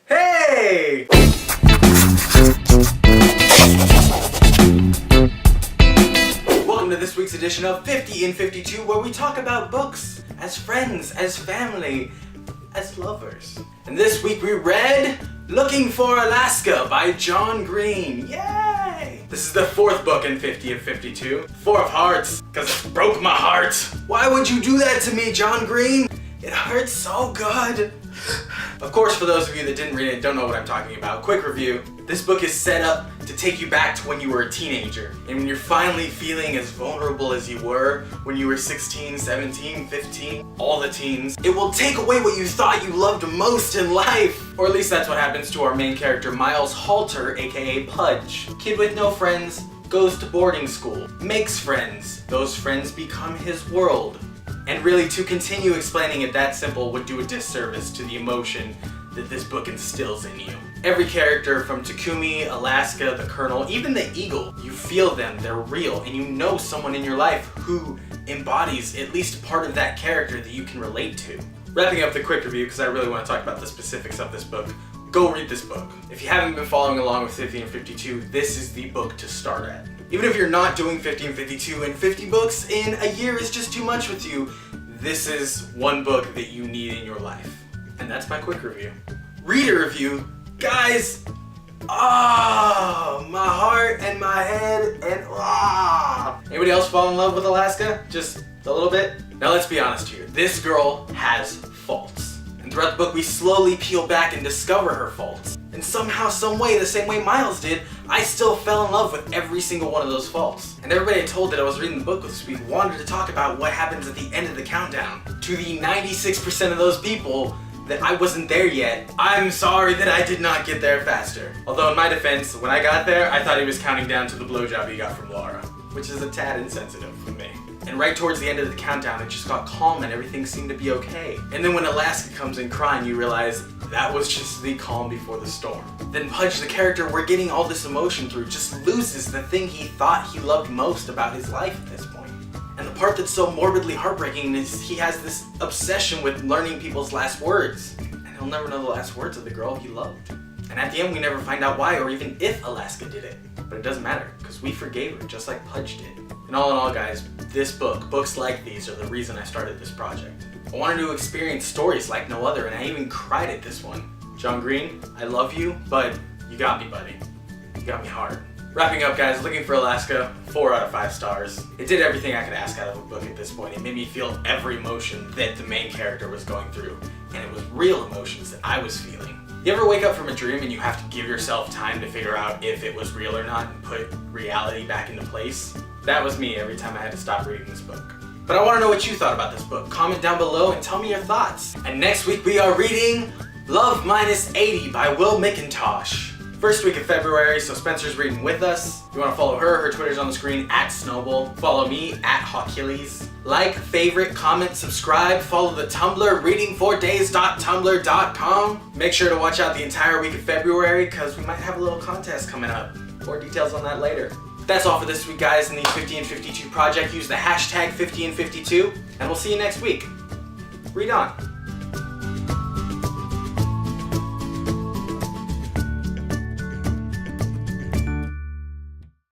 Hey! Welcome to this week's edition of 50 in 52, where we talk about books as friends, as family, as lovers. And this week we read Looking for Alaska by John Green. Yay! This is the fourth book in 50 of 52. 4 of Hearts, because it broke my heart. Why would you do that to me, John Green? It hurts so good. Of course, for those of you that didn't read it and don't know what I'm talking about, quick review. This book is set up to take you back to when you were a teenager, and when you're finally feeling as vulnerable as you were when you were 16, 17, 15, all the teens. It will take away what you thought you loved most in life. Or at least that's what happens to our main character, Miles Halter, aka Pudge. Kid with no friends, goes to boarding school, makes friends. Those friends become his world. And really, to continue explaining it that simple would do a disservice to the emotion that this book instills in you. Every character from Takumi, Alaska, the Colonel, even the Eagle, you feel them, they're real, and you know someone in your life who embodies at least part of that character that you can relate to. Wrapping up the quick review, because I really want to talk about the specifics of this book, go read this book. If you haven't been following along with 50 and 52, this is the book to start at. Even if you're not doing 50 and 52 and 50 books in a year is just too much with you, this is one book that you need in your life. And that's my quick review. Reader review, guys, my heart and my head and Anybody else fall in love with Alaska? Just a little bit? Now let's be honest here, this girl has faults. And throughout the book we slowly peel back and discover her faults. And somehow, some way, the same way Miles did, I still fell in love with every single one of those faults. And everybody I told that I was reading the book this week wanted to talk about what happens at the end of the countdown. To the 96% of those people that I wasn't there yet, I'm sorry that I did not get there faster. Although in my defense, when I got there, I thought he was counting down to the blowjob he got from Laura, which is a tad insensitive from me. And right towards the end of the countdown, it just got calm and everything seemed to be okay. And then when Alaska comes in crying, you realize that was just the calm before the storm. Then Pudge, the character we're getting all this emotion through, just loses the thing he thought he loved most about his life at this point. And the part that's so morbidly heartbreaking is he has this obsession with learning people's last words. And he'll never know the last words of the girl he loved. And at the end, we never find out why or even if Alaska did it. But it doesn't matter, because we forgave her just like Pudge did. And all in all, guys, this book, books like these, are the reason I started this project. I wanted to experience stories like no other, and I even cried at this one. John Green, I love you, but you got me, buddy. You got me hard. Wrapping up, guys, Looking for Alaska, 4 out of 5 stars. It did everything I could ask out of a book at this point. It made me feel every emotion that the main character was going through, and it was real emotions that I was feeling. You ever wake up from a dream and you have to give yourself time to figure out if it was real or not and put reality back into place? That was me every time I had to stop reading this book. But I want to know what you thought about this book. Comment down below and tell me your thoughts. And next week we are reading Love Minus 80 by Will McIntosh. First week of February, so Spencer's reading with us. If you want to follow her, her Twitter's on the screen, @Snowball. Follow me, @Hawkillies. Like, favorite, comment, subscribe. Follow the Tumblr, readingfordays.tumblr.com. Make sure to watch out the entire week of February, because we might have a little contest coming up. More details on that later. That's all for this week, guys, in the 50 and 52 project. Use the hashtag 50 and 52, and we'll see you next week. Read on.